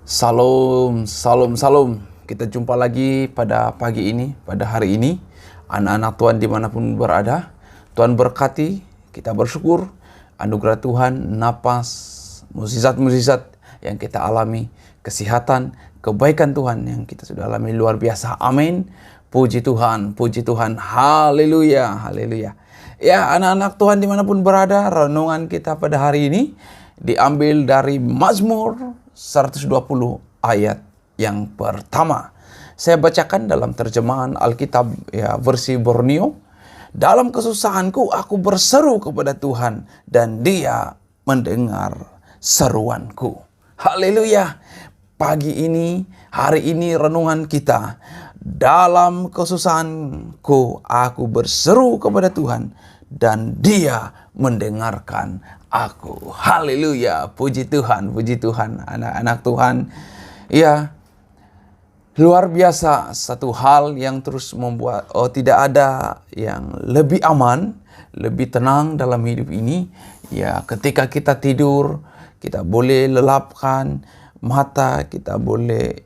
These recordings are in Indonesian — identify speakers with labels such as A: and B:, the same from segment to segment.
A: Salam, salam, salam. Kita jumpa lagi pada pagi ini, pada hari ini. Anak-anak Tuhan dimanapun berada. Tuhan berkati, kita bersyukur. Anugerah Tuhan, napas, mukjizat-mukjizat yang kita alami. Kesehatan, kebaikan Tuhan yang kita sudah alami luar biasa. Amin. Puji Tuhan, puji Tuhan. Haleluya, haleluya. Ya, anak-anak Tuhan dimanapun berada, renungan kita pada hari ini diambil dari Mazmur 120 ayat yang pertama. Saya bacakan dalam terjemahan Alkitab ya, versi Borneo. Dalam kesusahanku aku berseru kepada Tuhan dan Dia mendengar seruanku. Haleluya. Pagi ini, hari ini renungan kita. Dalam kesusahanku aku berseru kepada Tuhan dan Dia mendengarkan aku. Haleluya. Puji Tuhan, anak-anak Tuhan. Ya, luar biasa, satu hal yang terus membuat tidak ada yang lebih aman, lebih tenang dalam hidup ini. Ya, ketika kita tidur, kita boleh lelapkan mata, kita boleh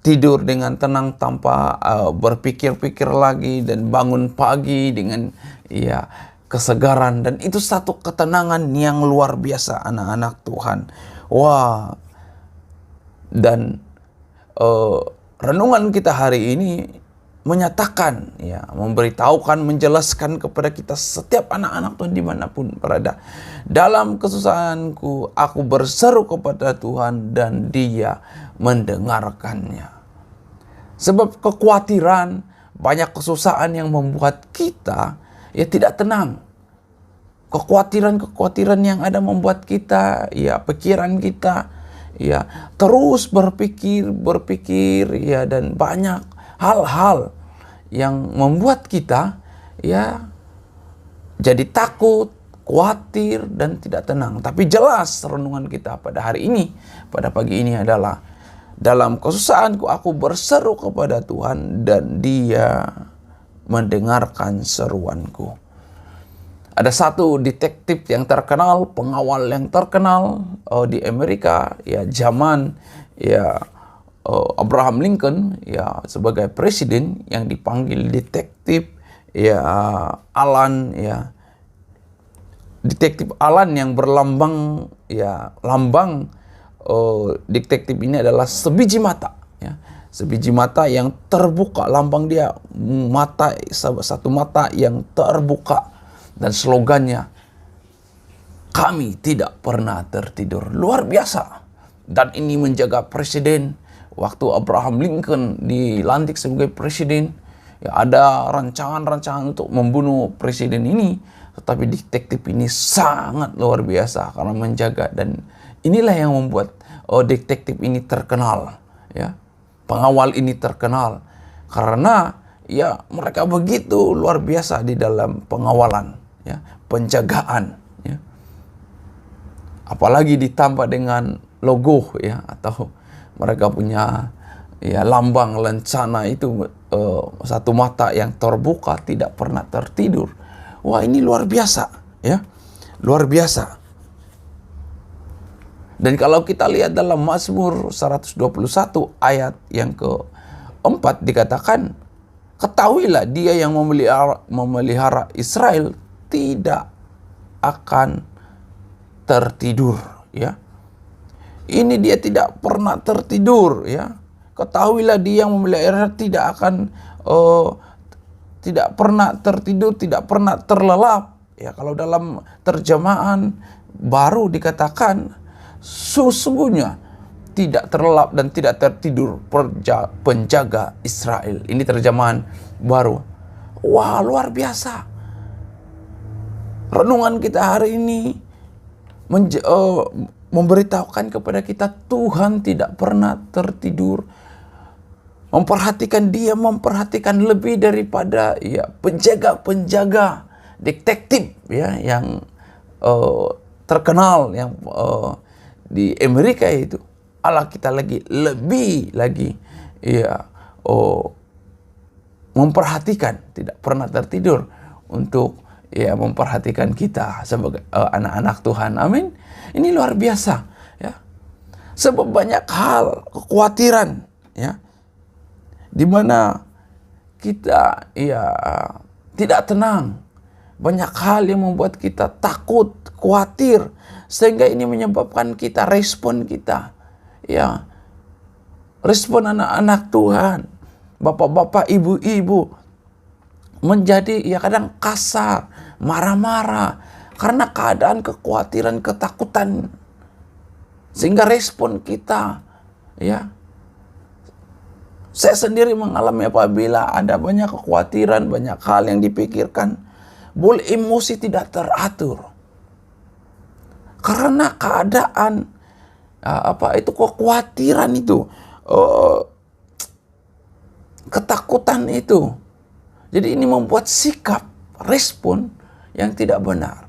A: tidur dengan tenang tanpa berpikir-pikir lagi, dan bangun pagi dengan kesegaran, dan itu satu ketenangan yang luar biasa, anak-anak Tuhan. Wah, dan renungan kita hari ini menyatakan, memberitahukan, menjelaskan kepada kita setiap anak-anak Tuhan dimanapun berada. Dalam kesusahanku aku berseru kepada Tuhan dan Dia mendengarkannya. Sebab kekhawatiran, banyak kesusahan yang membuat kita tidak tenang. Kekhawatiran yang ada membuat kita, pikiran kita terus berpikir dan banyak hal-hal yang membuat kita jadi takut, khawatir, dan tidak tenang. Tapi jelas renungan kita pada hari ini, pada pagi ini adalah, dalam kesusahanku aku berseru kepada Tuhan dan Dia mendengarkan seruanku. Ada satu detektif yang terkenal, pengawal yang terkenal di Amerika, zaman Abraham Lincoln sebagai presiden, yang dipanggil detektif Alan, detektif Alan, yang berlambang lambang detektif ini adalah sebiji mata, sebiji mata yang terbuka. Lambang dia mata, satu mata yang terbuka, dan slogannya, kami tidak pernah tertidur. Luar biasa. Dan ini menjaga presiden. Waktu Abraham Lincoln dilantik sebagai presiden, ada rancangan-rancangan untuk membunuh presiden ini, tetapi detektif ini sangat luar biasa karena menjaga. Dan inilah yang membuat detektif ini terkenal, pengawal ini terkenal karena mereka begitu luar biasa di dalam pengawalan, penjagaan, apalagi ditambah dengan logo, atau mereka punya lambang lencana itu, satu mata yang terbuka, tidak pernah tertidur. Wah, ini luar biasa, luar biasa. Dan kalau kita lihat dalam Mazmur 121 ayat yang keempat, dikatakan, ketahuilah Dia yang memelihara Israel tidak akan tertidur. Ini Dia tidak pernah tertidur. Ketahuilah Dia yang memelihara tidak akan tidak pernah tertidur, tidak pernah terlelap. Kalau dalam terjemahan baru dikatakan, sesungguhnya tidak terlelap dan tidak tertidur penjaga Israel. Ini terjemahan baru. Wah, luar biasa. Renungan kita hari ini memberitahukan kepada kita, Tuhan tidak pernah tertidur. Memperhatikan, Dia memperhatikan lebih daripada penjaga-penjaga detektif yang terkenal yang di Amerika itu. Allah kita lebih lagi memperhatikan, tidak pernah tertidur untuk memperhatikan kita sebagai anak-anak Tuhan. Amin. Ini luar biasa, Sebab banyak hal kekhawatiran, ya, di mana kita tidak tenang. Banyak hal yang membuat kita takut, khawatir, sehingga ini menyebabkan kita respon respon anak-anak Tuhan, bapak-bapak, ibu-ibu, menjadi kadang kasar, marah-marah karena keadaan kekhawatiran, ketakutan. Sehingga respon kita, saya sendiri mengalami apabila ada banyak kekhawatiran, banyak hal yang dipikirkan, boleh emosi tidak teratur. Karena keadaan kekhawatiran itu, ketakutan itu. Jadi ini membuat sikap, respon yang tidak benar.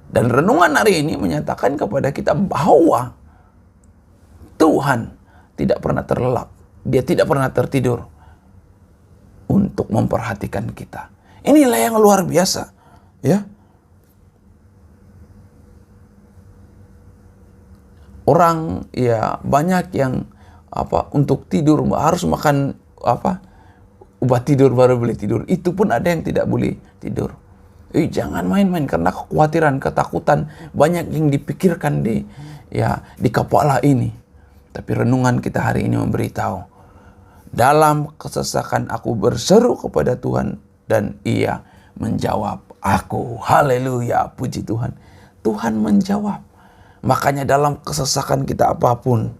A: Dan renungan hari ini menyatakan kepada kita bahwa Tuhan tidak pernah terlelap. Dia tidak pernah tertidur untuk memperhatikan kita. Inilah yang luar biasa, ya. Orang banyak yang untuk tidur harus makan obat tidur baru boleh tidur. Itu pun ada yang tidak boleh tidur. Jangan main-main karena kekhawatiran, ketakutan banyak yang dipikirkan di kepala ini. Tapi renungan kita hari ini memberitahu, dalam kesesakan aku berseru kepada Tuhan dan Ia menjawab aku. Haleluya, puji Tuhan. Tuhan menjawab. Makanya dalam kesesakan kita apapun,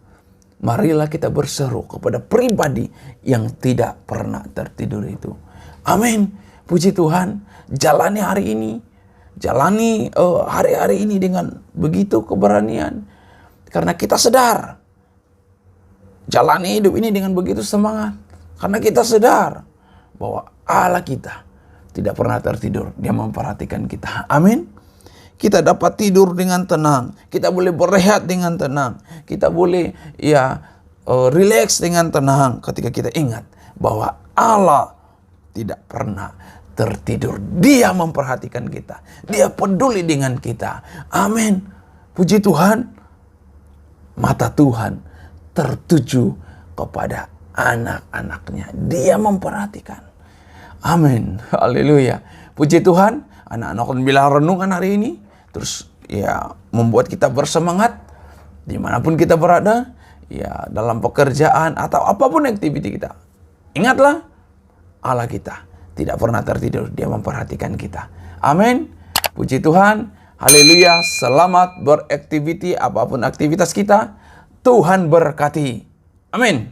A: marilah kita berseru kepada pribadi yang tidak pernah tertidur itu. Amin. Puji Tuhan. Jalani hari ini. Jalani hari-hari ini dengan begitu keberanian. Karena kita sadar. Jalani hidup ini dengan begitu semangat. Karena kita sadar bahwa Allah kita tidak pernah tertidur. Dia memperhatikan kita. Amin. Kita dapat tidur dengan tenang. Kita boleh berehat dengan tenang. Kita boleh relax dengan tenang ketika kita ingat bahwa Allah tidak pernah tertidur. Dia memperhatikan kita. Dia peduli dengan kita. Amin. Puji Tuhan. Mata Tuhan tertuju kepada anak-anaknya. Dia memperhatikan. Amin. Haleluya. Puji Tuhan. Anak-anak bilang renungan hari ini terus membuat kita bersemangat dimanapun kita berada, dalam pekerjaan atau apapun aktiviti kita. Ingatlah, Allah kita tidak pernah tertidur. Dia memperhatikan kita. Amin. Puji Tuhan. Haleluya. Selamat beraktiviti apapun aktivitas kita. Tuhan berkati. Amin.